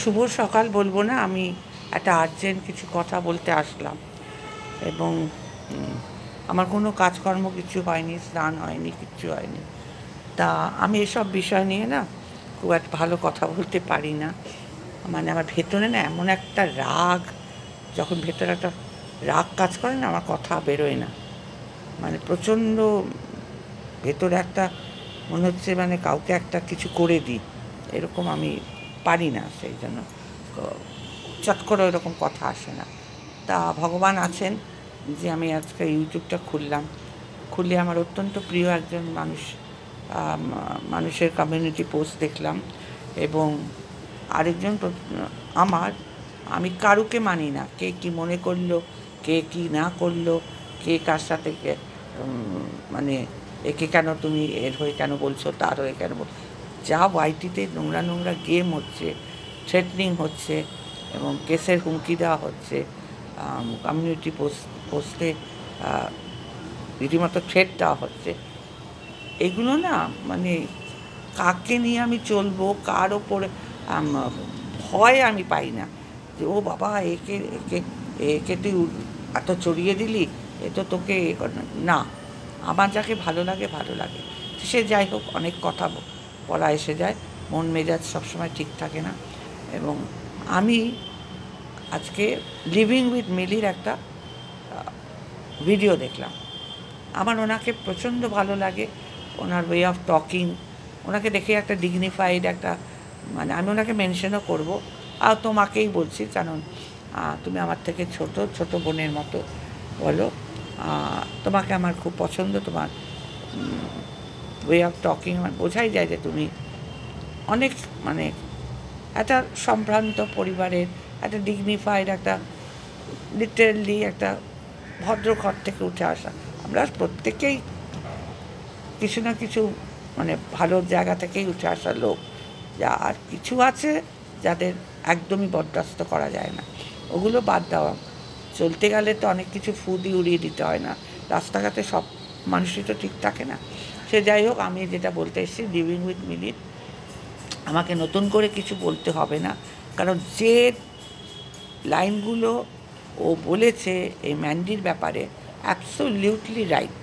শুভ সকাল বলবো না, আমি একটা আর্জেন্ট কিছু কথা বলতে আসলাম। এবং আমার কোনো কাজকর্ম কিছু হয়নি, স্নান হয়নি, কিচ্ছু হয়নি। তা আমি এসব বিষয় নিয়ে না খুব একটা ভালো কথা বলতে পারি না। মানে আমার ভেতরে না এমন একটা রাগ, যখন ভেতরে একটা রাগ কাজ করে না, আমার কথা বেরোয় না। মানে প্রচণ্ড ভেতরে একটা মনে হচ্ছে মানে কাউকে একটা কিছু করে দিই, এরকম আমি পারি না। সেই জন্য চট করে ওরকম কথা আসে না। তা ভগবান আছেন যে আমি আজকে ইউটিউবটা খুললে আমার অত্যন্ত প্রিয় একজন মানুষের কমিউনিটি পোস্ট দেখলাম। এবং আরেকজন আমি কারুকে মানি না, কে কি মনে করলো, কে কি না করলো, কে কার সাথে মানে একে কেন তুমি এর হয়ে কেন বলছো, তার হয়ে কেন বলছো। যা ওয়াইটিতে নোংরা নোংরা গেম হচ্ছে, থ্রেটনিং হচ্ছে এবং কেসের হুমকি দেওয়া হচ্ছে, কমিউনিটি পোস্টে রীতিমতো থ্রেট দেওয়া হচ্ছে, এগুলো না মানে কাকে নিয়ে আমি চলবো, কার ওপরে ভয় আমি পাই না যে ও বাবা একে একে একে তুই এত চড়িয়ে দিলি, এ তো তোকে না। আমার যাকে ভালো লাগে ভালো লাগে, সে যাই হোক। অনেক কথা বলা এসে যায়, মন মেজাজ সবসময় ঠিক থাকে না। এবং আমি আজকে লিভিং উইথ মিলির একটা ভিডিও দেখলাম। আমার ওনাকে প্রচণ্ড ভালো লাগে, ওনার ওয়ে অফ টকিং। ওনাকে দেখে একটা ডিগনিফাইড একটা, মানে আমি ওনাকে মেনশনও করবো, আর তোমাকেই বলছি কারণ তুমি আমার থেকে ছোট বোনের মতো বলো। তোমাকে আমার খুব পছন্দ, তোমার ওয়ে অফ টকিং আমার বোঝাই যায় যে তুমি অনেক মানে একটা সম্ভ্রান্ত পরিবারের একটা ডিগনিফাইড একটা লিটারেলি একটা ভদ্র ঘর থেকে উঠে আসা। আমরা প্রত্যেকেই কিছু না কিছু মানে ভালো জায়গা থেকেই উঠে আসা লোক। আর কিছু আছে যাদের একদমই বরদাস্ত করা যায় না, ওগুলো বাদ দেওয়া। চলতে গেলে তো অনেক কিছু ফুদি উড়িয়ে দিতে হয় না, রাস্তাঘাটে সব মানুষই তো ঠিক থাকে না। সে যাই হোক, আমি যেটা বলতে এসেছি লিভিং উইথ মিলির, আমাকে নতুন করে কিছু বলতে হবে না, কারণ যে লাইনগুলো ও বলেছে এই ম্যান্ডির ব্যাপারে, অ্যাবসোলিউটলি রাইট,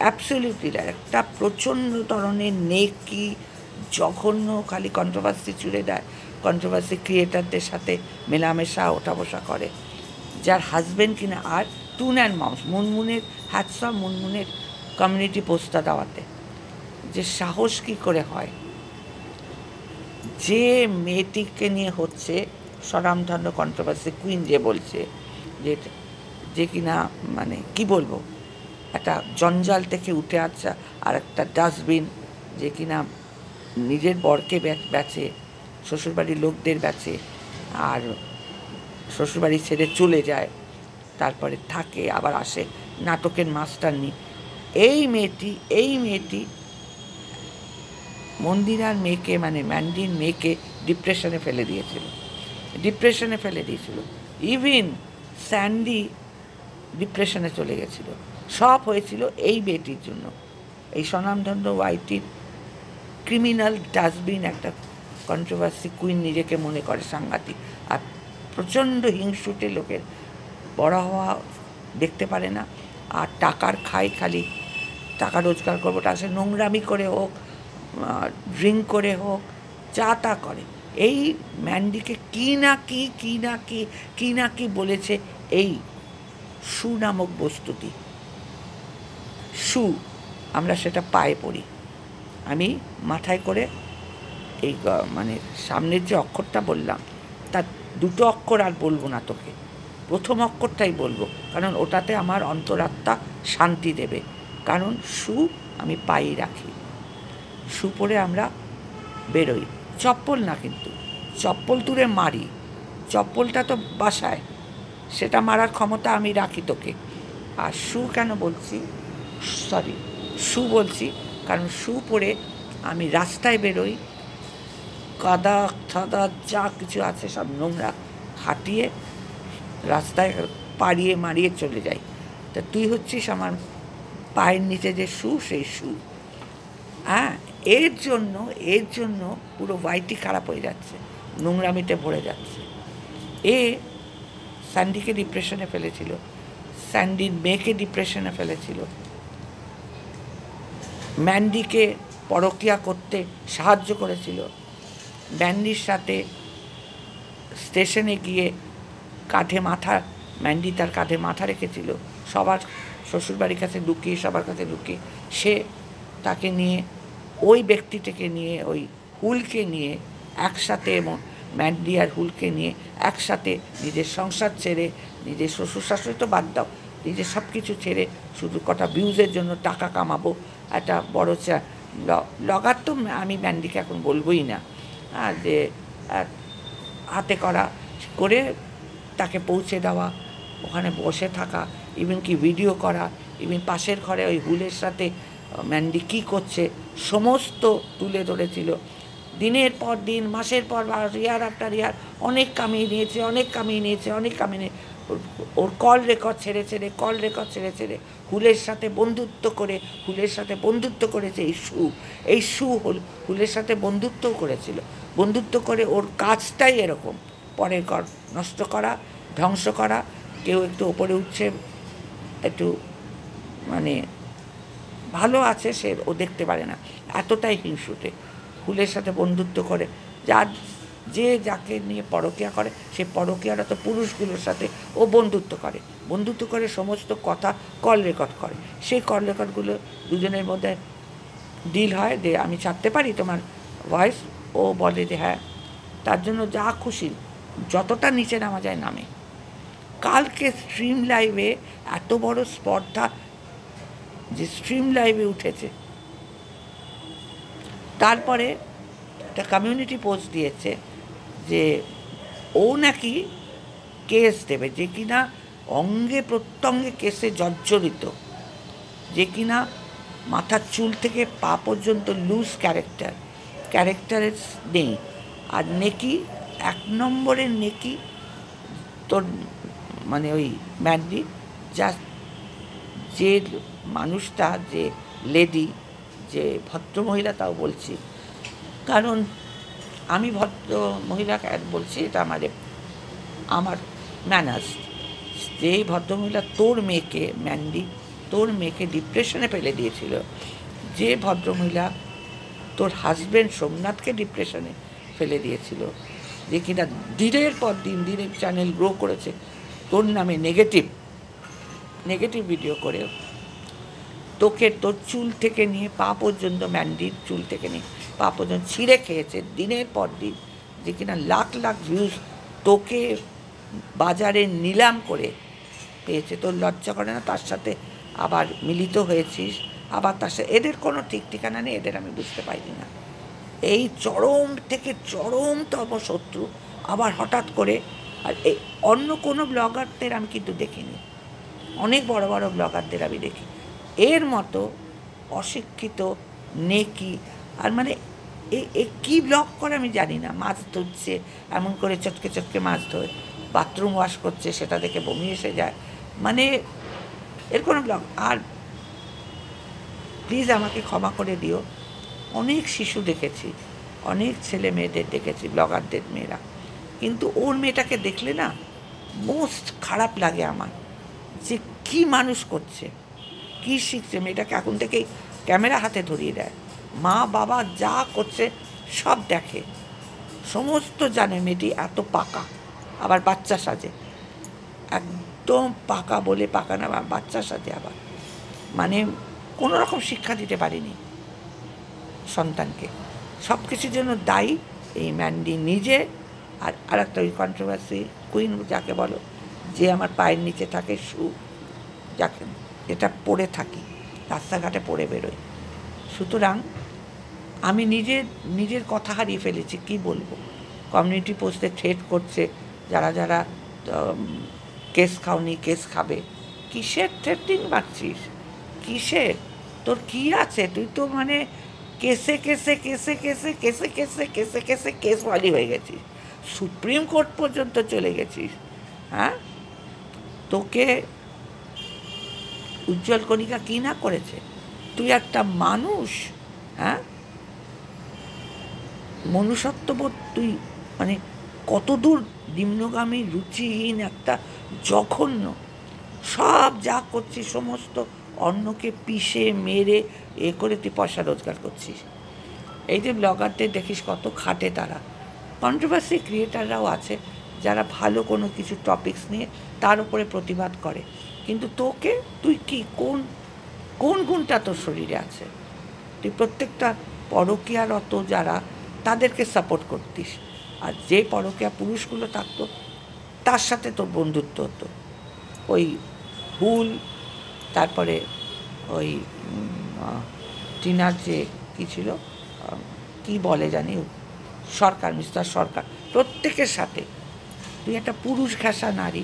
অ্যাবসোলিউটলি রাইট। একটা প্রচণ্ড ধরনের নেকি, জঘন্য, খালি কন্ট্রোভার্সি চুড়ে দেয়, কন্ট্রোভার্সি ক্রিয়েটারদের সাথে মেলামেশা ওঠা বসা করে, যার হাজব্যান্ড কিনা। আর টুন অ্যান্ড মাউস, মুনমুনের হ্যাটসঅফ মুনমুনের কমিউনিটি পোস্টটা দেওয়াতে যে সাহস কী করে হয়। যে মেয়েটিকে নিয়ে হচ্ছে স্বনামধন্য কন্ট্রোভার্সি কুইন, যে বলছে যে কিনা মানে কি বলবো, একটা জঞ্জাল থেকে উঠে আসা আর একটা ডাস্টবিন, যে কিনা নিজের বরকে বেচে, শ্বশুরবাড়ির লোকদের বেচে, আর শ্বশুরবাড়ি ছেড়ে চলে যায়, তারপরে থাকে আবার আসে, নাটকের মাস্টারনি। এই মেয়েটি মন্দিরার মেয়েকে মানে ম্যান্ডির মেয়েকে ডিপ্রেশনে ফেলে দিয়েছিল। ইভিন স্যান্ডি ডিপ্রেশনে চলে গেছিল। সব হয়েছিল এই মেয়েটির জন্য। এই স্বনামধন্য ওয়াইটির ক্রিমিনাল ডাস্টবিন একটা কন্ট্রোভার্সি কুইন নিজেকে মনে করে সাংঘাতিক, আর প্রচণ্ড হিংসুটে লোকের বড় হওয়া দেখতে পারে না, আর টাকার খালি টাকা রোজগার করবো, তার সাথে নোংরামি করে হোক, ড্রিঙ্ক করে হোক, যা তা করে। এই ম্যান্ডিকে কি না কি বলেছে এই শু নামক বস্তুটি। শু, আমরা সেটা পায়ে পড়ি। আমি মাথায় করে এই মানে সামনের যে অক্ষরটা বললাম, তার দুটো অক্ষর আর বলবো না তোকে, প্রথম অক্ষরটাই বলবো, কারণ ওটাতে আমার অন্তরাত্মা শান্তি দেবে। কারণ শু আমি পায়ে রাখি, শু পরে আমরা বেরোই, চপ্পল না, কিন্তু চপ্পল তুলে মারি, চপ্পলটা তো বাসায়, সেটা মারার ক্ষমতা আমি রাখি তোকে। আর শু কেন বলছি, শু বলছি কারণ শু পরে আমি রাস্তায় বেরোই, কাদা থাদা যা কিছু আছে সব নোংরা হাঁটিয়ে রাস্তায় মারিয়ে চলে যাই। তা তুই হচ্ছিস আমার পায়ের নিচে যে শু, সেই শু। হ্যাঁ, এর জন্য পুরো ওয়াইটি খারাপ হয়ে যাচ্ছে। নোংরামিতে ভরে যাচ্ছে। এ স্যান্ডিকে ডিপ্রেশনে ফেলেছিল, স্যান্ডির মেয়েকে ডিপ্রেশনে ফেলেছিল, ম্যান্ডিকে পরকীয়া করতে সাহায্য করেছিল, ম্যান্ডির সাথে স্টেশনে গিয়ে ম্যান্ডি তার কাঁধে মাথা রেখেছিল, সবার শ্বশুরবাড়ির কাছে লুকিয়ে, সবার কাছে লুকিয়ে। সে তাকে নিয়ে, ওই ব্যক্তিটাকে নিয়ে, ওই হুলকে নিয়ে একসাথে, এবং ম্যান্ডি আর হুলকে নিয়ে একসাথে নিজের সংসার ছেড়ে, নিজের শ্বশুর শাশুড়ি তো বাদ দাও, নিজের সব কিছু ছেড়ে শুধু কটা ভিউজের জন্য টাকা কামাবো, একটা বড় ব্লগার তো আমি ম্যান্ডিকে এখন বলবোই না, যে হাতে করা করে তাকে পৌঁছে দেওয়া, ওখানে বসে থাকা, ইভেন কি ভিডিও করা, ইভেন পাশের ঘরে ওই হুলের সাথে ম্যান্ডি কী করছে সমস্ত তুলে ধরেছিল। দিনের পর দিন, মাসের পর মাস, ইয়ার আফটার ইয়ার অনেক কামিয়ে নিয়েছে, ওর কল রেকর্ড ছেড়ে ছেড়ে হুলের সাথে বন্ধুত্ব করেছে। এই শু হুলের সাথে বন্ধুত্বও করেছিল, বন্ধুত্ব করে ওর কাজটাই এরকম, পরের ঘর নষ্ট করা, ধ্বংস করা। কেউ একটু ওপরে উঠছে, একটু মানে ভালো আছে, ও দেখতে পারে না, এতটাই হিংসুটে। হুলের সাথে বন্ধুত্ব করে, যাকে নিয়ে পরকীয়া করে, সে পরকীয়ারত পুরুষগুলোর সাথে ও বন্ধুত্ব করে সমস্ত কথা কল রেকর্ড করে। সেই কল রেকর্ডগুলো দুজনের মধ্যে ডিল হয় যে আমি ছাড়তে পারি তোমার ভয়েস, ও বলে যে হ্যাঁ, তার জন্য যা খুশি যতটা নিচে নামা যায় নামে। কালকে স্ট্রিম লাইভে এত বড় স্পর্ধা যে স্ট্রিম লাইভে উঠেছে, তারপরে একটা কমিউনিটি পোস্ট দিয়েছে যে ও নাকি কেস দেবে, যে কিনা অঙ্গে প্রত্যঙ্গে কেসে জর্জরিত, যে কিনা মাথার চুল থেকে পা পর্যন্ত লুজ ক্যারেক্টারের নেই। আর নেকি, 1 নম্বরের নেকি তোর মানে ওই ম্যান্ডি, যে মানুষটা, যে লেডি, যে ভদ্রমহিলা, তাও বলছি, কারণ আমি ভদ্র মহিলাকে বলছি, এটা আমার ম্যানার্স। যেই ভদ্রমহিলা তোর মেয়েকে ডিপ্রেশনে ফেলে দিয়েছিল, যে ভদ্রমহিলা তোর হাজব্যান্ড সোমনাথকে ডিপ্রেশনে ফেলে দিয়েছিল, যে কিনা দিনের পর দিন চ্যানেল গ্রো করেছে তোর নামে নেগেটিভ ভিডিও করে, তোর চুল থেকে নিয়ে পা পর্যন্ত, ম্যান্ডির চুল থেকে নিয়ে পা পর্যন্ত ছিঁড়ে খেয়েছে দিনের পর দিন, যে কিনা লাখ ভিউজ তোকে বাজারে নিলাম করে পেয়েছে। তোর লজ্জা করে না? তার সাথে আবার মিলিত হয়েছিস, আবার তার সাথে এদের কোনো ঠিক ঠিকানা নেই, এদের আমি বুঝতে পাইনি না। এই চরম থেকে চরমতম শত্রু, আবার হঠাৎ করে। আর এই অন্য কোনো ব্লগারদের আমি কিন্তু দেখিনি, অনেক বড় বড় ব্লগারদের আমি দেখি, এর মতো অশিক্ষিত নেকি। আর মানে এ কী ব্লগ করে আমি জানি না, মাছ ধরছে এমন করে চটকে মাছ ধরে, বাথরুম ওয়াশ করছে, সেটা দেখে বমি এসে যায়, মানে এর কোনো ব্লগ। আর প্লিজ আমাকে ক্ষমা করে দিও, অনেক শিশু দেখেছি, অনেক ছেলে মেয়েদের দেখেছি, ব্লগারদের মেয়েরা, কিন্তু ওর মেয়েটাকে দেখলে না মোস্ট খারাপ লাগে আমার, যে কী মানুষ করছে, কী শিখছে। মেয়েটাকে এখন থেকেই ক্যামেরা হাতে ধরিয়ে দেয়, মা বাবা যা করছে সব দেখে, সমস্ত জানে। মেয়েটি এত পাকা, আবার বাচ্চা সাজে, একদম পাকা বলে পাকা না, বাচ্চা সাজে আবার, মানে কোনো রকম শিক্ষা দিতে পারিনি সন্তানকে। সব কিছুর জন্য দায়ী এই ম্যান্ডি নিজে। আর একটা ওই কন্ট্রোভার্সি কুইন যাকে বলো, যে আমার পায়ের নিচে থাকে শু, যাকে এটা পরে থাকি, রাস্তাঘাটে পরে বেরোই। সুতরাং আমি নিজের কথা হারিয়ে ফেলেছি, কি বলবো। কমিউনিটি পোস্টে থ্রেট করছে, যারা কেস খাওনি কেস খাবে। কিসের থ্রেটিং মারছিস, কিসের, তোর কি আছে? তুই তো মানে কেসওয়ালি হয়ে গেছিস, সুপ্রিম কোর্ট পর্যন্ত চলে গেছিস। হ্যাঁ, তোকে উজ্জ্বল কণিকা কি না করেছে? তুই একটা মানুষ, হ্যাঁ, মনুষ্যত্ববোধ তুই মানে কতদূর নিম্নগামী রুচিহীন একটা জঘন্য, সব যা করছিস সমস্ত অন্যকে পিষে মেরে করে তুই পয়সা রোজগার করছিস। এই যে ব্লগারদের দেখিস কত খাটে তারা, কন্ট্রোভার্সি ক্রিয়েটাররাও আছে যারা ভালো কোনো কিছু টপিকস নিয়ে তার উপরে প্রতিবাদ করে, কিন্তু তোকে তুই কি কোন কোন গুণটা তোর শরীরে আছে? তুই প্রত্যেকটা পরকীয়ারত যারা তাদেরকে সাপোর্ট করতিস, আর যে পরকীয়া পুরুষগুলো থাকতো তার সাথে তোর বন্ধুত্ব হতো। ওই হুল, তারপরে ওই টিনার যে কী ছিল, কী বলে জানি, সরকার, মিস্টার সরকার, প্রত্যেকের সাথে। তুই একটা পুরুষ ঘেঁষা নারী,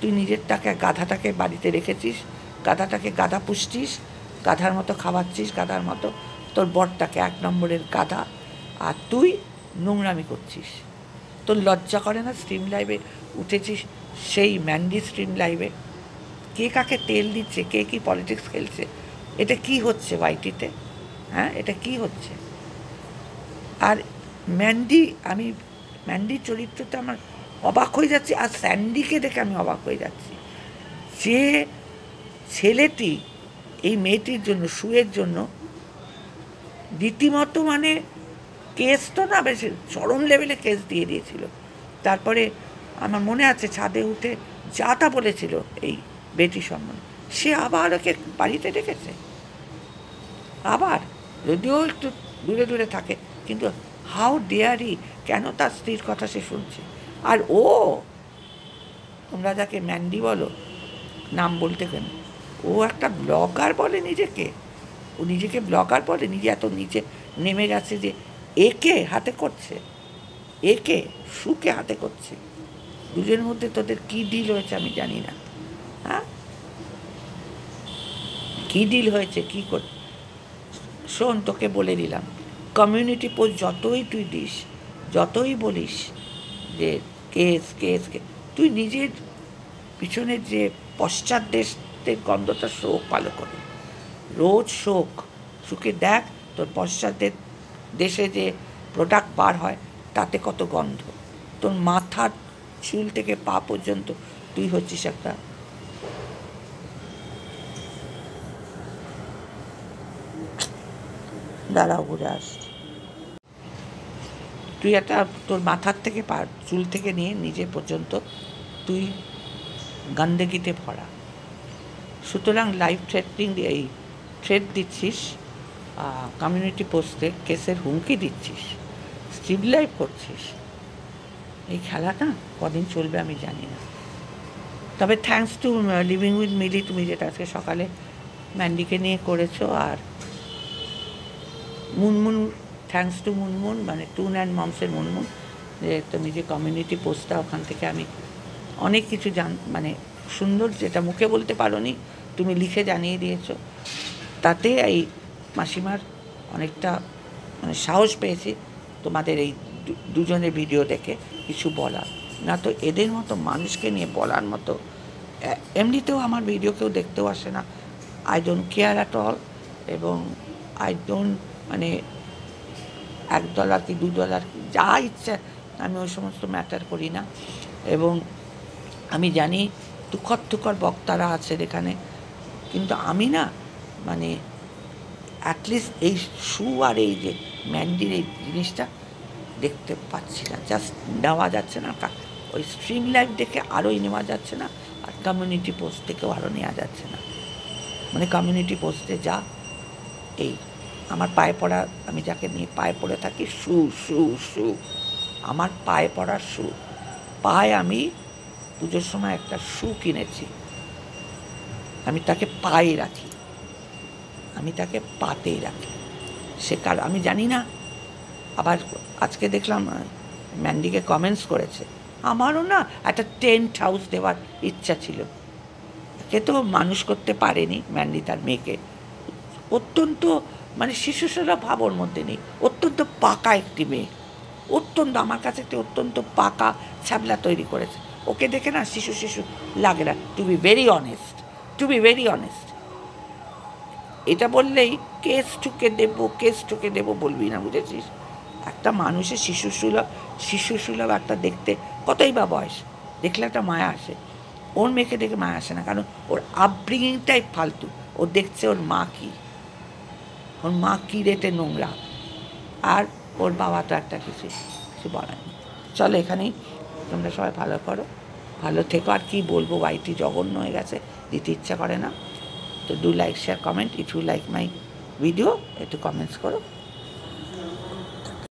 তুই নিজেরটাকে গাধাটাকে বাড়িতে রেখেছিস, গাধাটাকে গাধা পুষছিস, গাধার মতো খাওয়াচ্ছিস, গাধার মতো তোর বরটাকে 1 নম্বরের গাধা, আর তুই নোংরামি করছিস। তোর লজ্জা করে না? স্ট্রিম লাইভে উঠেছিস, সেই ম্যান্ডি স্ট্রিম লাইভে, কে কাকে তেল দিচ্ছে, কে কী পলিটিক্স খেলছে, এটা কি হচ্ছে ওয়াইটিতে? হ্যাঁ, এটা কি হচ্ছে? আর আমি ম্যান্ডির চরিত্রটা আমার অবাক হয়ে যাচ্ছি, আর স্যান্ডিকে দেখে আমি অবাক হয়ে যাচ্ছি। যে ছেলেটি এই মেয়েটির জন্য, শুয়ের জন্য রীতিমতো মানে কেস তো না, বেশ চরম লেভেলে কেস দিয়ে দিয়েছিল। তারপরে আমার মনে আছে ছাদে উঠে যা তা বলেছিল এই বেটি সম্বন্ধে, সে আবার ওকে বাড়িতে ডেকেছে, আবার, যদিও একটু দূরে দূরে থাকে, কিন্তু হাউ ডেয়ারি, কেন তার স্ত্রীর কথা সে শুনছে? আর ও, তোমরা যাকে ম্যান্ডি বলো, নাম বলতে কেন, ও একটা ব্লগার বলে নিজেকে, ও নিজেকে ব্লগার বলে, নিজে এত নিচে নেমে গেছে যে একে হাতে করছে, একে সুকে হাতে করছে। দুজনের মধ্যে তোদের কী ডিল হয়েছে আমি জানি না। হ্যাঁ, কী ডিল হয়েছে, কী কর? শোন, তোকে বলে দিলাম, কমিউনিটি পোস্ট যতই তুই দিস, যতই বলিস যে কেস কেস, তুই নিজের পিছনের যে পশ্চাৎদেশের গন্ধটা শোক ভালো করে, রোজ শুকে দেখ তোর পশ্চাৎদের দেশে যে প্রোডাক্ট বার হয় তাতে কত গন্ধ। তোর মাথার চুল থেকে পা পর্যন্ত তুই হচ্ছিস একটা, দাঁড়াও ঘুরে আসছি, তুই একটা, তোর মাথার থেকে পা চুল থেকে নিয়ে নিজে পর্যন্ত তুই গন্দেগিতে ভরা। সুতরাং লাইভ থ্রেটিং, এই থ্রেট দিচ্ছিস, কমিউনিটি পোস্টে কেসের হুমকি দিচ্ছিস, স্ট্রিম লাইভ করছিস, এই খেলাটা কদিন চলবে আমি জানি না। তবে থ্যাঙ্কস টু লিভিং উইথ মিলি, তুমি যেটা আজকে সকালে ম্যান্ডিকে নিয়ে করেছো, আর মুনমুন, থ্যাঙ্কস টু মুনমুন, মানে টুন অ্যান্ড মমসের মুনমুন, যে তুমি যে কমিউনিটি পোস্টটা, ওখান থেকে আমি অনেক কিছু মানে সুন্দর, যেটা মুখে বলতে পারোনি তুমি লিখে জানিয়ে দিয়েছো, তাতে এই মাসিমার অনেকটা মানে সাহস পেয়েছি তোমাদের এই দুজনের ভিডিও দেখে কিছু বলার। না তো এদের মতো মানুষকে নিয়ে বলার মতো, এমনিতেও আমার ভিডিও কেউ দেখতেও আসে না, I don't care at all, এবং আই ডোন্ট, মানে $1 কি $2 যা ইচ্ছা, আমি ওই সমস্ত ম্যাটার করি না। এবং আমি জানি তুখর বক্তারা আছেন এখানে, কিন্তু আমি না, মানে অ্যাটলিস্ট এই শু আর এই যে ম্যান্ডির এই জিনিসটা দেখতে পাচ্ছি না, জাস্ট নেওয়া যাচ্ছে না। ওই স্ট্রিম লাইভ দেখে আরোই নেওয়া যাচ্ছে না, আর কমিউনিটি পোস্ট থেকেও আরও নেওয়া যাচ্ছে না। মানে কমিউনিটি পোস্টে যা, এই আমার পায়ে পড়া, আমি যাকে নিয়ে পায়ে পড়ে থাকি, শু, আমার পায়ে পড়ার শু, পায়ে আমি পুজোর সময় একটা শু কিনেছি, আমি তাকে পায়ে রাখি, আমি তাকে পাতেই রাখি। সে কার আমি জানি না। আবার আজকে দেখলাম ম্যান্ডিকে কমেন্টস করেছে, আমারও না একটা টেন্ট হাউস দেওয়ার ইচ্ছা ছিল। কে তো মানুষ করতে পারেনি ম্যান্ডি তার মেয়েকে, অত্যন্ত মানে শিশুসুলভ ভাব ওর মধ্যে নেই, অত্যন্ত পাকা একটি মেয়ে, অত্যন্ত, আমার কাছে একটি অত্যন্ত পাকা ছ্যাবলা তৈরি করেছে। ওকে দেখে না শিশু লাগে না, টু বি ভেরি অনেস্ট। এটা বললেই কেস ঠুকে দেবো বলবি না, বুঝেছিস? একটা মানুষের শিশুসুলভ একটা দেখতে কতই বা বয়স, দেখলে একটা মায়া আসে। ওর মেয়েকে দেখে মায়া আসে না, কারণ ওর আপব্রিঙিংটাই ফালতু। ও দেখছে ওর মা কী রেটে নোংরা, আর ওর বাবা তো একটা কিছু বলার নেই। চলো এখানেই, তোমরা সবাই ভালো করো, ভালো থেকো। আর কি বলবো, বাড়িটি জঘন্য হয়ে গেছে, দিতে ইচ্ছা করে না। তো do like, share, comment. If you like my video, একটু কমেন্টস করো।